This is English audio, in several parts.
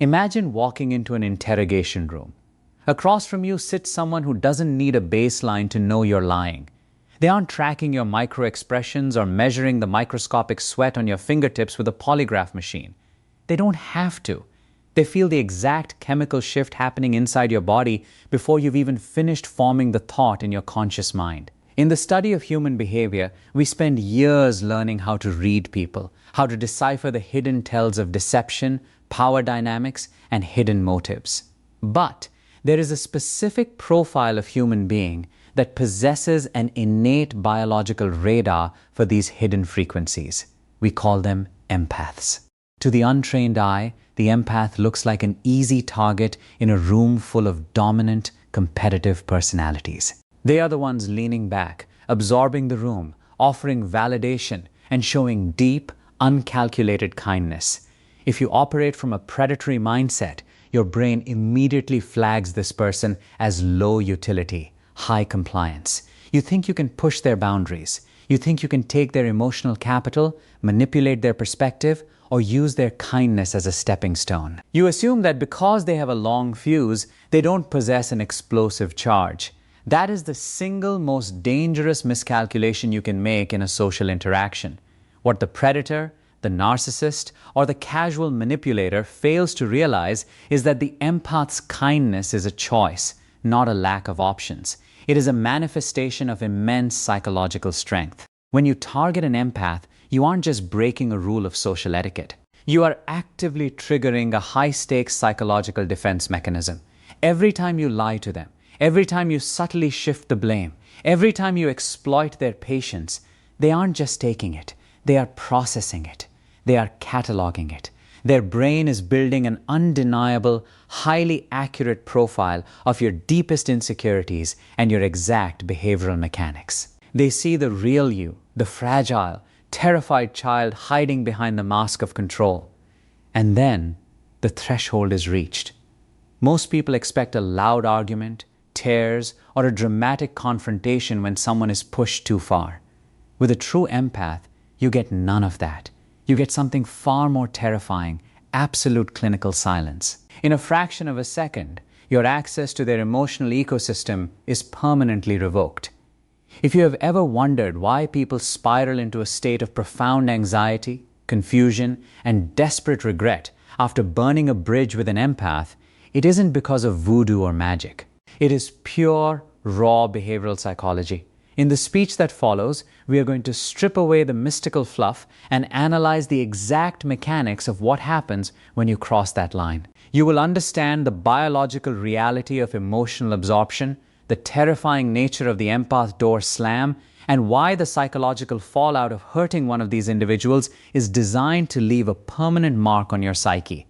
Imagine walking into an interrogation room. Across from you sits someone who doesn't need a baseline to know you're lying. They aren't tracking your micro-expressions or measuring the microscopic sweat on your fingertips with a polygraph machine. They don't have to. They feel the exact chemical shift happening inside your body before you've even finished forming the thought in your conscious mind. In the study of human behavior, we spend years learning how to read people, how to decipher the hidden tells of deception, power dynamics, and hidden motives. But there is a specific profile of human being that possesses an innate biological radar for these hidden frequencies. We call them empaths. To the untrained eye, the empath looks like an easy target in a room full of dominant, competitive personalities. They are the ones leaning back, absorbing the room, offering validation, and showing deep, uncalculated kindness. If you operate from a predatory mindset, your brain immediately flags this person as low utility, high compliance. You think you can push their boundaries. You think you can take their emotional capital, manipulate their perspective, or use their kindness as a stepping stone. You assume that because they have a long fuse, they don't possess an explosive charge. That is the single most dangerous miscalculation you can make in a social interaction. What the predator, the narcissist, or the casual manipulator fails to realize is that the empath's kindness is a choice, not a lack of options. It is a manifestation of immense psychological strength. When you target an empath, you aren't just breaking a rule of social etiquette. You are actively triggering a high-stakes psychological defense mechanism. Every time you lie to them, every time you subtly shift the blame, every time you exploit their patience, they aren't just taking it, they are processing it. They are cataloging it. Their brain is building an undeniable, highly accurate profile of your deepest insecurities and your exact behavioral mechanics. They see the real you, the fragile, terrified child hiding behind the mask of control. And then the threshold is reached. Most people expect a loud argument, tears, or a dramatic confrontation when someone is pushed too far. With a true empath, you get none of that. You get something far more terrifying, absolute clinical silence. In a fraction of a second, your access to their emotional ecosystem is permanently revoked. If you have ever wondered why people spiral into a state of profound anxiety, confusion, and desperate regret after burning a bridge with an empath, it isn't because of voodoo or magic. It is pure, raw behavioral psychology. In the speech that follows, we are going to strip away the mystical fluff and analyze the exact mechanics of what happens when you cross that line. You will understand the biological reality of emotional absorption, the terrifying nature of the empath door slam, and why the psychological fallout of hurting one of these individuals is designed to leave a permanent mark on your psyche.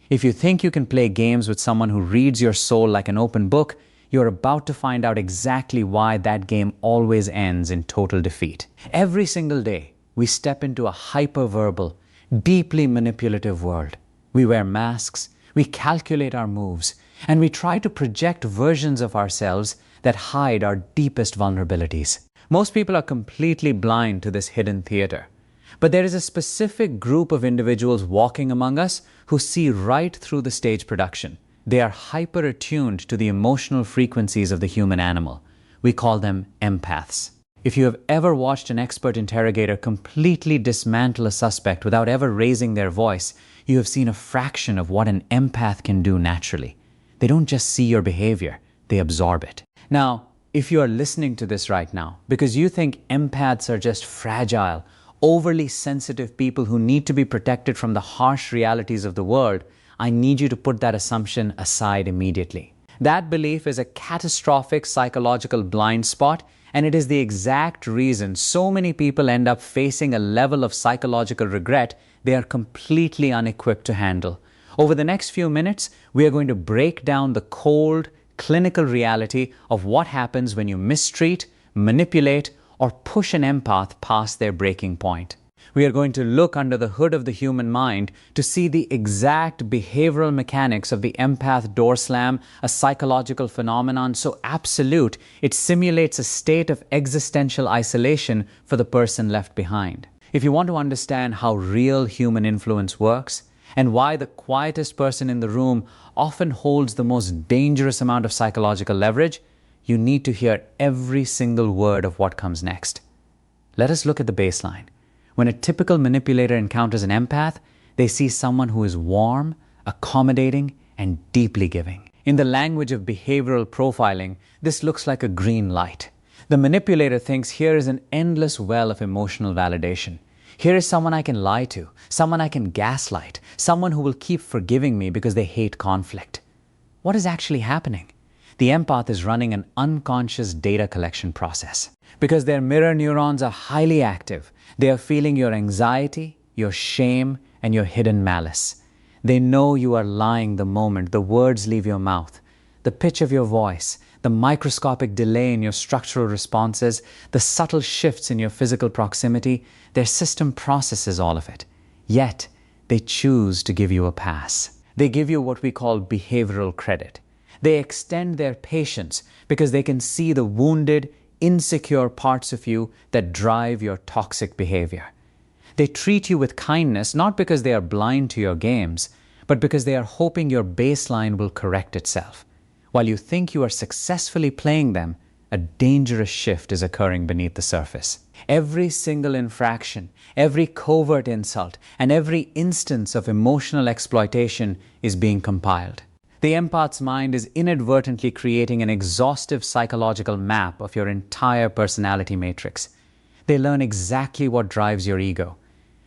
If you think you can play games with someone who reads your soul like an open book, you're about to find out exactly why that game always ends in total defeat. Every single day, we step into a hyper-verbal, deeply manipulative world. We wear masks, we calculate our moves, and we try to project versions of ourselves that hide our deepest vulnerabilities. Most people are completely blind to this hidden theater. But there is a specific group of individuals walking among us who see right through the stage production. They are hyper-attuned to the emotional frequencies of the human animal. We call them empaths. If you have ever watched an expert interrogator completely dismantle a suspect without ever raising their voice, you have seen a fraction of what an empath can do naturally. They don't just see your behavior, they absorb it. Now, if you are listening to this right now because you think empaths are just fragile, overly sensitive people who need to be protected from the harsh realities of the world, I need you to put that assumption aside immediately. That belief is a catastrophic psychological blind spot, and it is the exact reason so many people end up facing a level of psychological regret they are completely unequipped to handle. Over the next few minutes, we are going to break down the cold, clinical reality of what happens when you mistreat, manipulate, or push an empath past their breaking point. We are going to look under the hood of the human mind to see the exact behavioral mechanics of the empath door slam, a psychological phenomenon so absolute it simulates a state of existential isolation for the person left behind. If you want to understand how real human influence works and why the quietest person in the room often holds the most dangerous amount of psychological leverage, you need to hear every single word of what comes next. Let us look at the baseline. When a typical manipulator encounters an empath, they see someone who is warm, accommodating, and deeply giving. In the language of behavioral profiling, this looks like a green light. The manipulator thinks here is an endless well of emotional validation. Here is someone I can lie to, someone I can gaslight, someone who will keep forgiving me because they hate conflict. What is actually happening? The empath is running an unconscious data collection process. Because their mirror neurons are highly active, they are feeling your anxiety, your shame, and your hidden malice. They know you are lying the moment the words leave your mouth, the pitch of your voice, the microscopic delay in your structural responses, the subtle shifts in your physical proximity. Their system processes all of it. Yet, they choose to give you a pass. They give you what we call behavioral credit. They extend their patience because they can see the wounded, insecure parts of you that drive your toxic behavior. They treat you with kindness not because they are blind to your games, but because they are hoping your baseline will correct itself. While you think you are successfully playing them, a dangerous shift is occurring beneath the surface. Every single infraction, every covert insult, and every instance of emotional exploitation is being compiled. The empath's mind is inadvertently creating an exhaustive psychological map of your entire personality matrix. They learn exactly what drives your ego.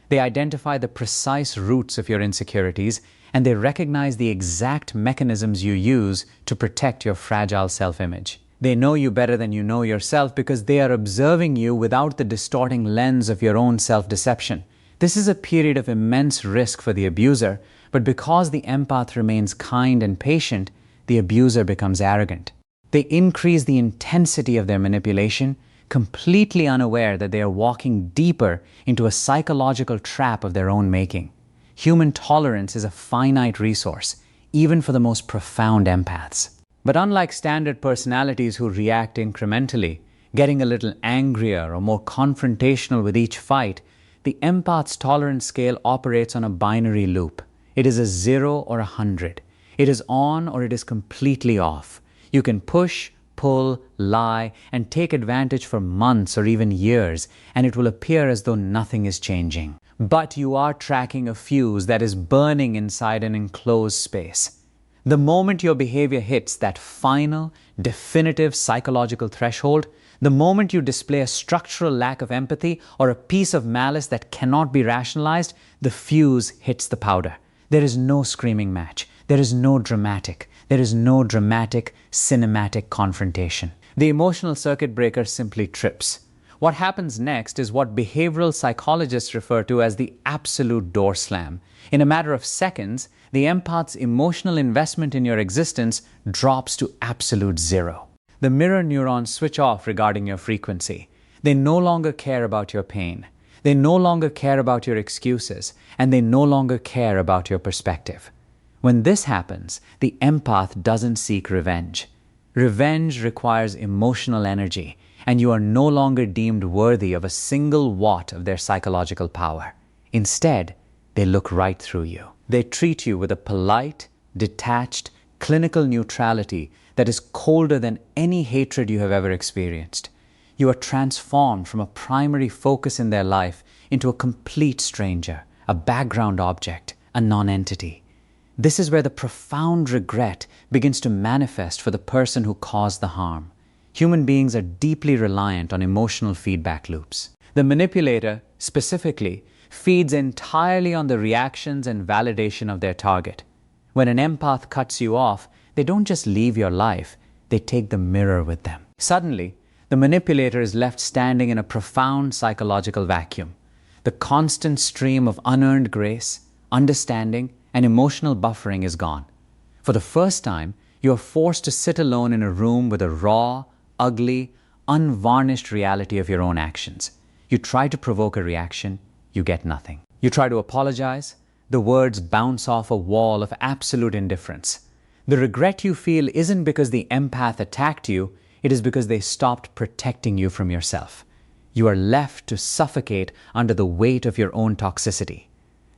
They identify the precise roots of your insecurities, and they recognize the exact mechanisms you use to protect your fragile self-image. They know you better than you know yourself because they are observing you without the distorting lens of your own self-deception. This is a period of immense risk for the abuser, but because the empath remains kind and patient, the abuser becomes arrogant. They increase the intensity of their manipulation, completely unaware that they are walking deeper into a psychological trap of their own making. Human tolerance is a finite resource, even for the most profound empaths. But unlike standard personalities who react incrementally, getting a little angrier or more confrontational with each fight, the empath's tolerance scale operates on a binary loop. It is a 0 or 100. It is on or it is completely off. You can push, pull, lie, and take advantage for months or even years, and it will appear as though nothing is changing. But you are tracking a fuse that is burning inside an enclosed space. The moment your behavior hits that final, definitive psychological threshold, the moment you display a structural lack of empathy or a piece of malice that cannot be rationalized, the fuse hits the powder. There is no screaming match. There is no dramatic. There is no dramatic, cinematic confrontation. The emotional circuit breaker simply trips. What happens next is what behavioral psychologists refer to as the absolute door slam. In a matter of seconds, the empath's emotional investment in your existence drops to absolute zero. The mirror neurons switch off regarding your frequency. They no longer care about your pain. They no longer care about your excuses, and they no longer care about your perspective. When this happens, the empath doesn't seek revenge. Revenge requires emotional energy, and you are no longer deemed worthy of a single watt of their psychological power. Instead, they look right through you. They treat you with a polite, detached, clinical neutrality that is colder than any hatred you have ever experienced. You are transformed from a primary focus in their life into a complete stranger, a background object, a non-entity. This is where the profound regret begins to manifest for the person who caused the harm. Human beings are deeply reliant on emotional feedback loops. The manipulator, specifically, feeds entirely on the reactions and validation of their target. When an empath cuts you off, they don't just leave your life, they take the mirror with them. Suddenly, the manipulator is left standing in a profound psychological vacuum. The constant stream of unearned grace, understanding, and emotional buffering is gone. For the first time, you are forced to sit alone in a room with a raw, ugly, unvarnished reality of your own actions. You try to provoke a reaction, you get nothing. You try to apologize, the words bounce off a wall of absolute indifference. The regret you feel isn't because the empath attacked you, it is because they stopped protecting you from yourself. You are left to suffocate under the weight of your own toxicity.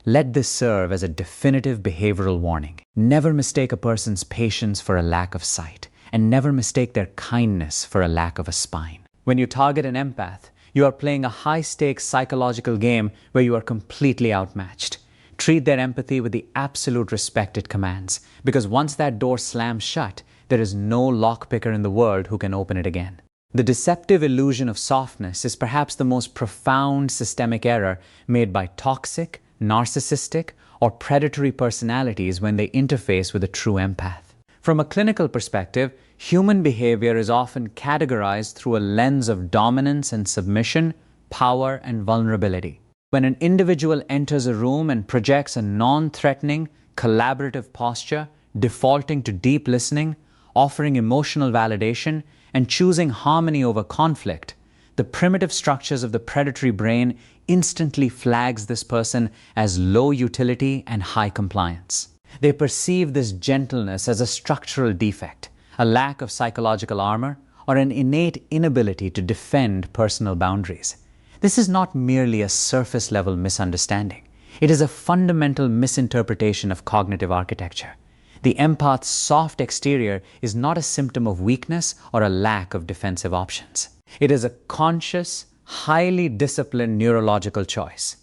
Let this serve as a definitive behavioral warning. Never mistake a person's patience for a lack of sight, and never mistake their kindness for a lack of a spine. When you target an empath, you are playing a high-stakes psychological game where you are completely outmatched. Treat their empathy with the absolute respect it commands, because once that door slams shut, there is no lockpicker in the world who can open it again. The deceptive illusion of softness is perhaps the most profound systemic error made by toxic, narcissistic, or predatory personalities when they interface with a true empath. From a clinical perspective, human behavior is often categorized through a lens of dominance and submission, power and vulnerability. When an individual enters a room and projects a non-threatening, collaborative posture, defaulting to deep listening, offering emotional validation, and choosing harmony over conflict, the primitive structures of the predatory brain instantly flags this person as low utility and high compliance. They perceive this gentleness as a structural defect, a lack of psychological armor, or an innate inability to defend personal boundaries. This is not merely a surface-level misunderstanding. It is a fundamental misinterpretation of cognitive architecture. The empath's soft exterior is not a symptom of weakness or a lack of defensive options. It is a conscious, highly disciplined neurological choice.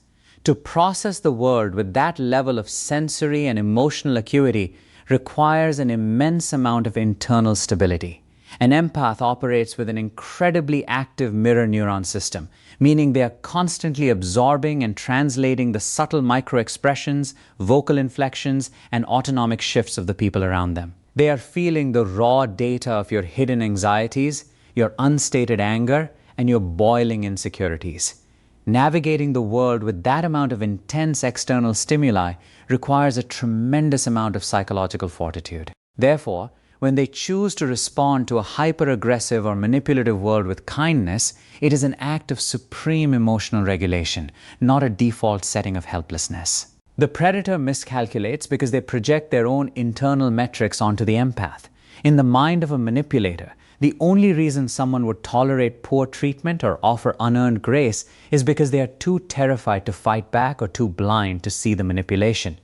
To process the world with that level of sensory and emotional acuity requires an immense amount of internal stability. An empath operates with an incredibly active mirror neuron system, meaning they are constantly absorbing and translating the subtle micro-expressions, vocal inflections, and autonomic shifts of the people around them. They are feeling the raw data of your hidden anxieties, your unstated anger, and your boiling insecurities. Navigating the world with that amount of intense external stimuli requires a tremendous amount of psychological fortitude. Therefore, when they choose to respond to a hyper-aggressive or manipulative world with kindness, it is an act of supreme emotional regulation, not a default setting of helplessness. The predator miscalculates because they project their own internal metrics onto the empath. In the mind of a manipulator, the only reason someone would tolerate poor treatment or offer unearned grace is because they are too terrified to fight back or too blind to see the manipulation.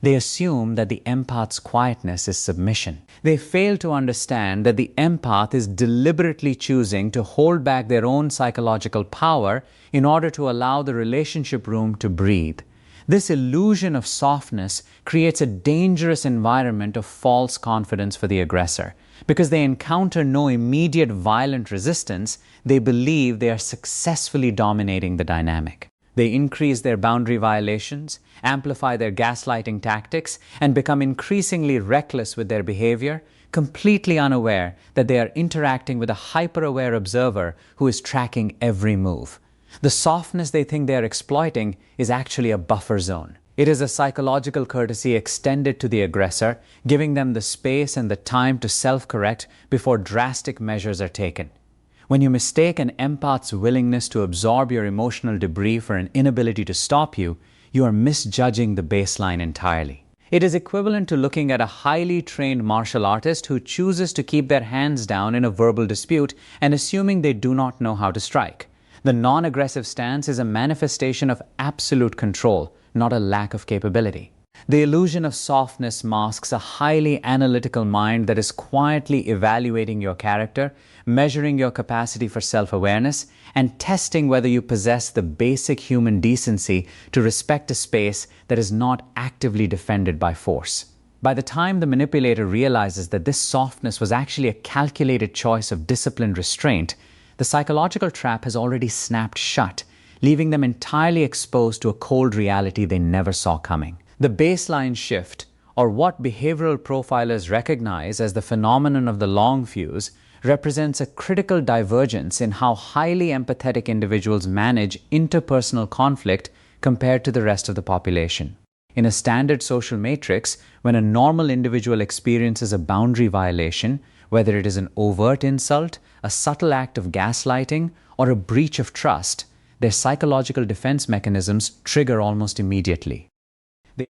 They assume that the empath's quietness is submission. They fail to understand that the empath is deliberately choosing to hold back their own psychological power in order to allow the relationship room to breathe. This illusion of softness creates a dangerous environment of false confidence for the aggressor. Because they encounter no immediate violent resistance, they believe they are successfully dominating the dynamic. They increase their boundary violations, amplify their gaslighting tactics, and become increasingly reckless with their behavior, completely unaware that they are interacting with a hyper-aware observer who is tracking every move. The softness they think they are exploiting is actually a buffer zone. It is a psychological courtesy extended to the aggressor, giving them the space and the time to self-correct before drastic measures are taken. When you mistake an empath's willingness to absorb your emotional debris for an inability to stop you, you are misjudging the baseline entirely. It is equivalent to looking at a highly trained martial artist who chooses to keep their hands down in a verbal dispute and assuming they do not know how to strike. The non-aggressive stance is a manifestation of absolute control, not a lack of capability. The illusion of softness masks a highly analytical mind that is quietly evaluating your character, measuring your capacity for self-awareness, and testing whether you possess the basic human decency to respect a space that is not actively defended by force. By the time the manipulator realizes that this softness was actually a calculated choice of disciplined restraint, the psychological trap has already snapped shut, leaving them entirely exposed to a cold reality they never saw coming. The baseline shift, or what behavioral profilers recognize as the phenomenon of the long fuse, represents a critical divergence in how highly empathetic individuals manage interpersonal conflict compared to the rest of the population. In a standard social matrix, when a normal individual experiences a boundary violation, whether it is an overt insult, a subtle act of gaslighting, or a breach of trust, their psychological defense mechanisms trigger almost immediately. They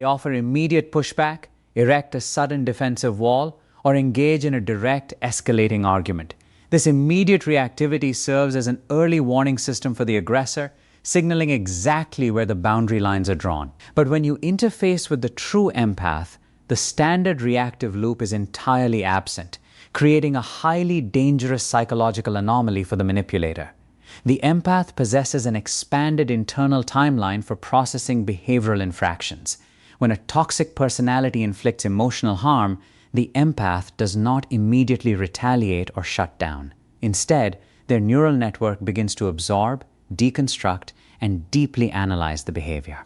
offer immediate pushback, erect a sudden defensive wall, or engage in a direct, escalating argument. This immediate reactivity serves as an early warning system for the aggressor, signaling exactly where the boundary lines are drawn. But when you interface with the true empath, the standard reactive loop is entirely absent, creating a highly dangerous psychological anomaly for the manipulator. The empath possesses an expanded internal timeline for processing behavioral infractions. When a toxic personality inflicts emotional harm, the empath does not immediately retaliate or shut down. Instead, their neural network begins to absorb, deconstruct, and deeply analyze the behavior.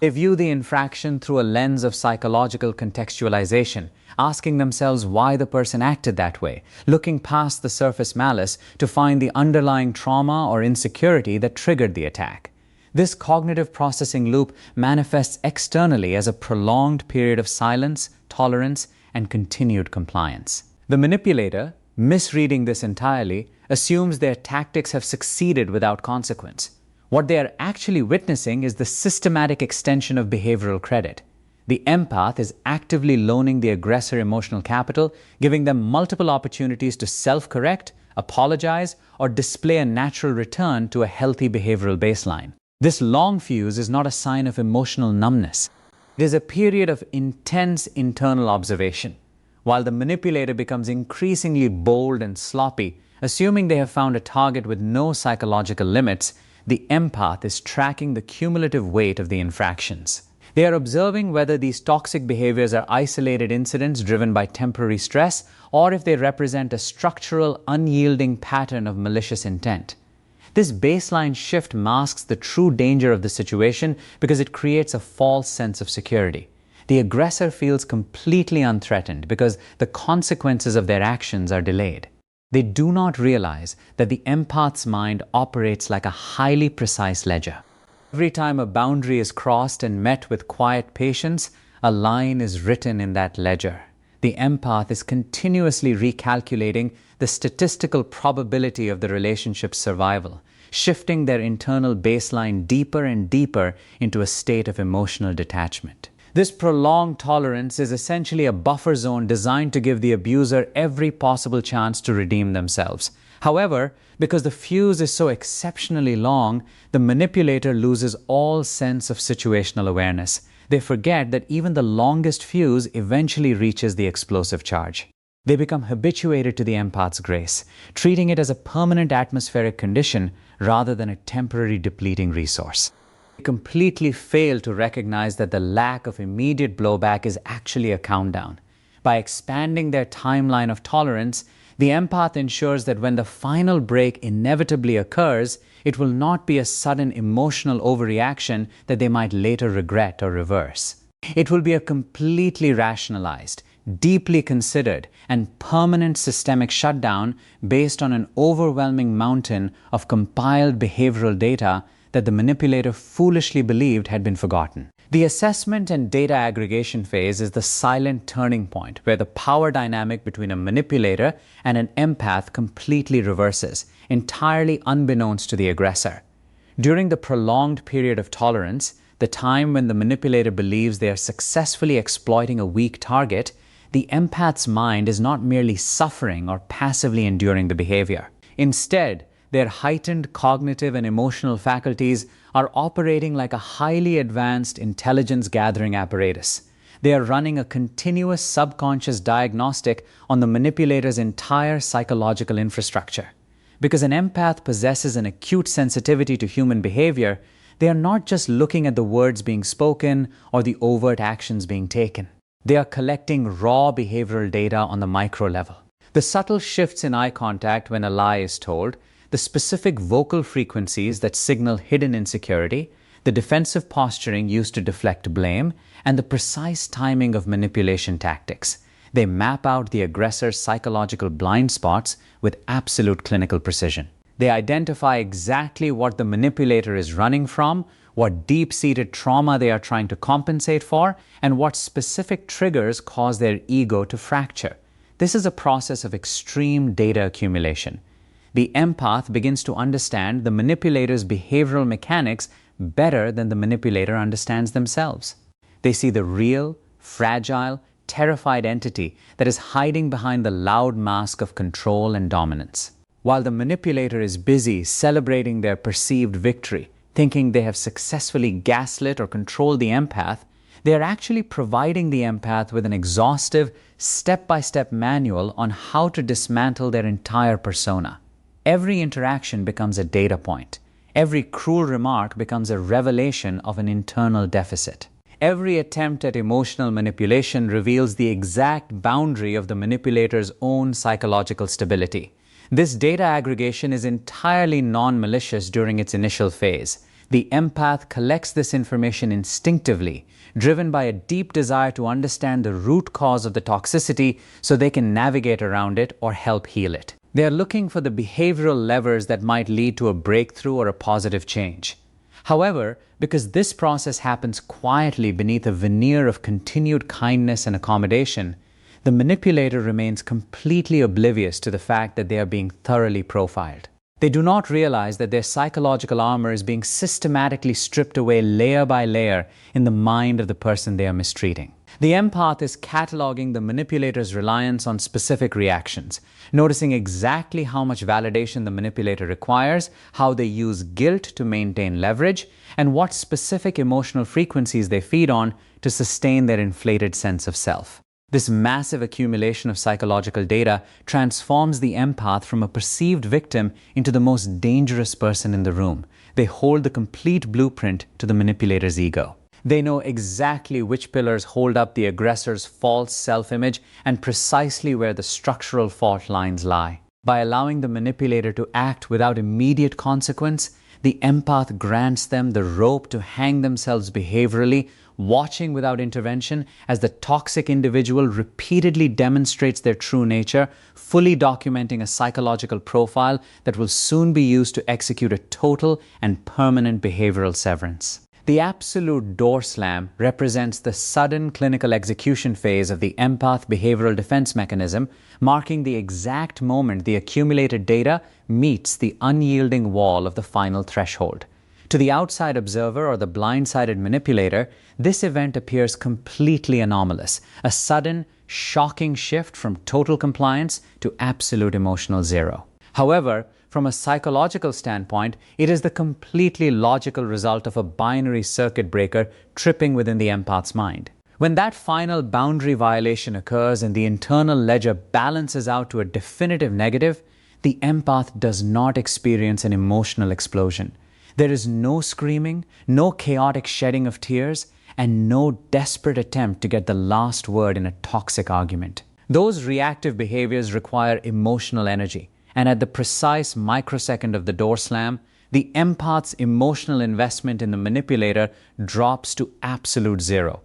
They view the infraction through a lens of psychological contextualization, asking themselves why the person acted that way, looking past the surface malice to find the underlying trauma or insecurity that triggered the attack. This cognitive processing loop manifests externally as a prolonged period of silence, tolerance, and continued compliance. The manipulator, misreading this entirely, assumes their tactics have succeeded without consequence. What they are actually witnessing is the systematic extension of behavioral credit. The empath is actively loaning the aggressor emotional capital, giving them multiple opportunities to self-correct, apologize, or display a natural return to a healthy behavioral baseline. This long fuse is not a sign of emotional numbness. It is a period of intense internal observation. While the manipulator becomes increasingly bold and sloppy, assuming they have found a target with no psychological limits, the empath is tracking the cumulative weight of the infractions. They are observing whether these toxic behaviors are isolated incidents driven by temporary stress or if they represent a structural, unyielding pattern of malicious intent. This baseline shift masks the true danger of the situation because it creates a false sense of security. The aggressor feels completely unthreatened because the consequences of their actions are delayed. They do not realize that the empath's mind operates like a highly precise ledger. Every time a boundary is crossed and met with quiet patience, a line is written in that ledger. The empath is continuously recalculating the statistical probability of the relationship's survival, shifting their internal baseline deeper and deeper into a state of emotional detachment. This prolonged tolerance is essentially a buffer zone designed to give the abuser every possible chance to redeem themselves. However, because the fuse is so exceptionally long, the manipulator loses all sense of situational awareness. They forget that even the longest fuse eventually reaches the explosive charge. They become habituated to the empath's grace, treating it as a permanent atmospheric condition rather than a temporary depleting resource. They completely fail to recognize that the lack of immediate blowback is actually a countdown. By expanding their timeline of tolerance, the empath ensures that when the final break inevitably occurs, it will not be a sudden emotional overreaction that they might later regret or reverse. It will be a completely rationalized, deeply considered, and permanent systemic shutdown based on an overwhelming mountain of compiled behavioral data that the manipulator foolishly believed had been forgotten. The assessment and data aggregation phase is the silent turning point where the power dynamic between a manipulator and an empath completely reverses, entirely unbeknownst to the aggressor. During the prolonged period of tolerance, the time when the manipulator believes they are successfully exploiting a weak target, the empath's mind is not merely suffering or passively enduring the behavior. Instead, their heightened cognitive and emotional faculties are operating like a highly advanced intelligence-gathering apparatus. They are running a continuous subconscious diagnostic on the manipulator's entire psychological infrastructure. Because an empath possesses an acute sensitivity to human behavior, they are not just looking at the words being spoken or the overt actions being taken. They are collecting raw behavioral data on the micro level. The subtle shifts in eye contact when a lie is told, the specific vocal frequencies that signal hidden insecurity, the defensive posturing used to deflect blame, and the precise timing of manipulation tactics. They map out the aggressor's psychological blind spots with absolute clinical precision. They identify exactly what the manipulator is running from, what deep-seated trauma they are trying to compensate for, and what specific triggers cause their ego to fracture. This is a process of extreme data accumulation. The empath begins to understand the manipulator's behavioral mechanics better than the manipulator understands themselves. They see the real, fragile, terrified entity that is hiding behind the loud mask of control and dominance. While the manipulator is busy celebrating their perceived victory, thinking they have successfully gaslit or controlled the empath, they are actually providing the empath with an exhaustive, step-by-step manual on how to dismantle their entire persona. Every interaction becomes a data point. Every cruel remark becomes a revelation of an internal deficit. Every attempt at emotional manipulation reveals the exact boundary of the manipulator's own psychological stability. This data aggregation is entirely non-malicious during its initial phase. The empath collects this information instinctively, driven by a deep desire to understand the root cause of the toxicity so they can navigate around it or help heal it. They are looking for the behavioral levers that might lead to a breakthrough or a positive change. However, because this process happens quietly beneath a veneer of continued kindness and accommodation, the manipulator remains completely oblivious to the fact that they are being thoroughly profiled. They do not realize that their psychological armor is being systematically stripped away layer by layer in the mind of the person they are mistreating. The empath is cataloging the manipulator's reliance on specific reactions, noticing exactly how much validation the manipulator requires, how they use guilt to maintain leverage, and what specific emotional frequencies they feed on to sustain their inflated sense of self. This massive accumulation of psychological data transforms the empath from a perceived victim into the most dangerous person in the room. They hold the complete blueprint to the manipulator's ego. They know exactly which pillars hold up the aggressor's false self-image and precisely where the structural fault lines lie. By allowing the manipulator to act without immediate consequence, the empath grants them the rope to hang themselves behaviorally, watching without intervention as the toxic individual repeatedly demonstrates their true nature, fully documenting a psychological profile that will soon be used to execute a total and permanent behavioral severance. The absolute door slam represents the sudden clinical execution phase of the empath behavioral defense mechanism, marking the exact moment the accumulated data meets the unyielding wall of the final threshold. To the outside observer or the blindsided manipulator, this event appears completely anomalous, a sudden, shocking shift from total compliance to absolute emotional zero. However, from a psychological standpoint, it is the completely logical result of a binary circuit breaker tripping within the empath's mind. When that final boundary violation occurs and the internal ledger balances out to a definitive negative, the empath does not experience an emotional explosion. There is no screaming, no chaotic shedding of tears, and no desperate attempt to get the last word in a toxic argument. Those reactive behaviors require emotional energy, and at the precise microsecond of the door slam, the empath's emotional investment in the manipulator drops to absolute zero.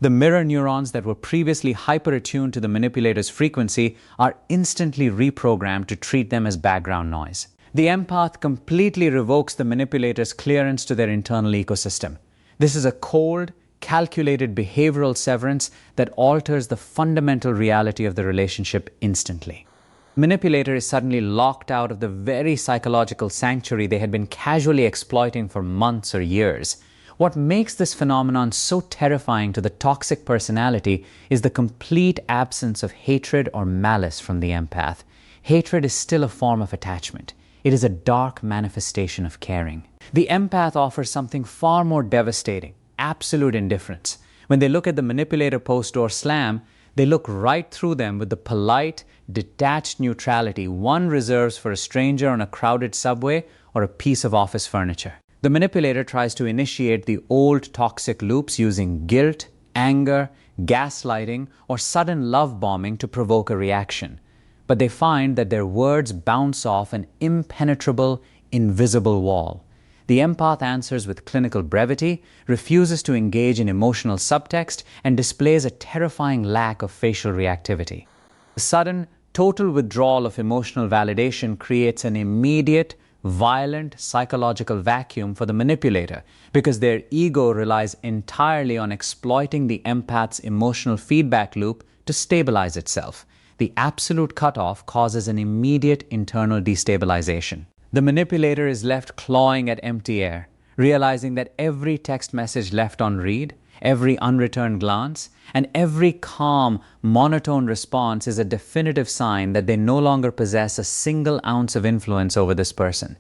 The mirror neurons that were previously hyper-attuned to the manipulator's frequency are instantly reprogrammed to treat them as background noise. The empath completely revokes the manipulator's clearance to their internal ecosystem. This is a cold, calculated behavioral severance that alters the fundamental reality of the relationship instantly. The manipulator is suddenly locked out of the very psychological sanctuary they had been casually exploiting for months or years. What makes this phenomenon so terrifying to the toxic personality is the complete absence of hatred or malice from the empath. Hatred is still a form of attachment. It is a dark manifestation of caring. The empath offers something far more devastating: absolute indifference. When they look at the manipulator post-door slam, they look right through them with the polite, detached neutrality one reserves for a stranger on a crowded subway or a piece of office furniture. The manipulator tries to initiate the old toxic loops using guilt, anger, gaslighting, or sudden love bombing to provoke a reaction. But they find that their words bounce off an impenetrable, invisible wall. The empath answers with clinical brevity, refuses to engage in emotional subtext, and displays a terrifying lack of facial reactivity. The sudden, total withdrawal of emotional validation creates an immediate, violent psychological vacuum for the manipulator because their ego relies entirely on exploiting the empath's emotional feedback loop to stabilize itself. The absolute cutoff causes an immediate internal destabilization. The manipulator is left clawing at empty air, realizing that every text message left on read, every unreturned glance, and every calm, monotone response is a definitive sign that they no longer possess a single ounce of influence over this person.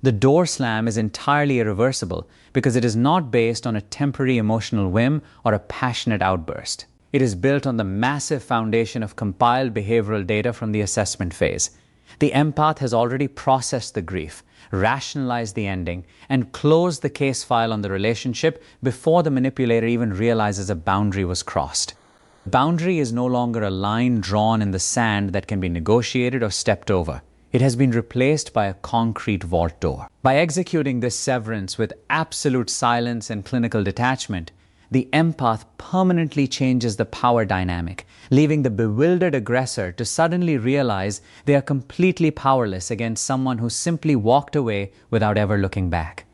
The door slam is entirely irreversible because it is not based on a temporary emotional whim or a passionate outburst. It is built on the massive foundation of compiled behavioral data from the assessment phase. The empath has already processed the grief, rationalized the ending, and closed the case file on the relationship before the manipulator even realizes a boundary was crossed. The boundary is no longer a line drawn in the sand that can be negotiated or stepped over. It has been replaced by a concrete vault door. By executing this severance with absolute silence and clinical detachment, the empath permanently changes the power dynamic, leaving the bewildered aggressor to suddenly realize they are completely powerless against someone who simply walked away without ever looking back.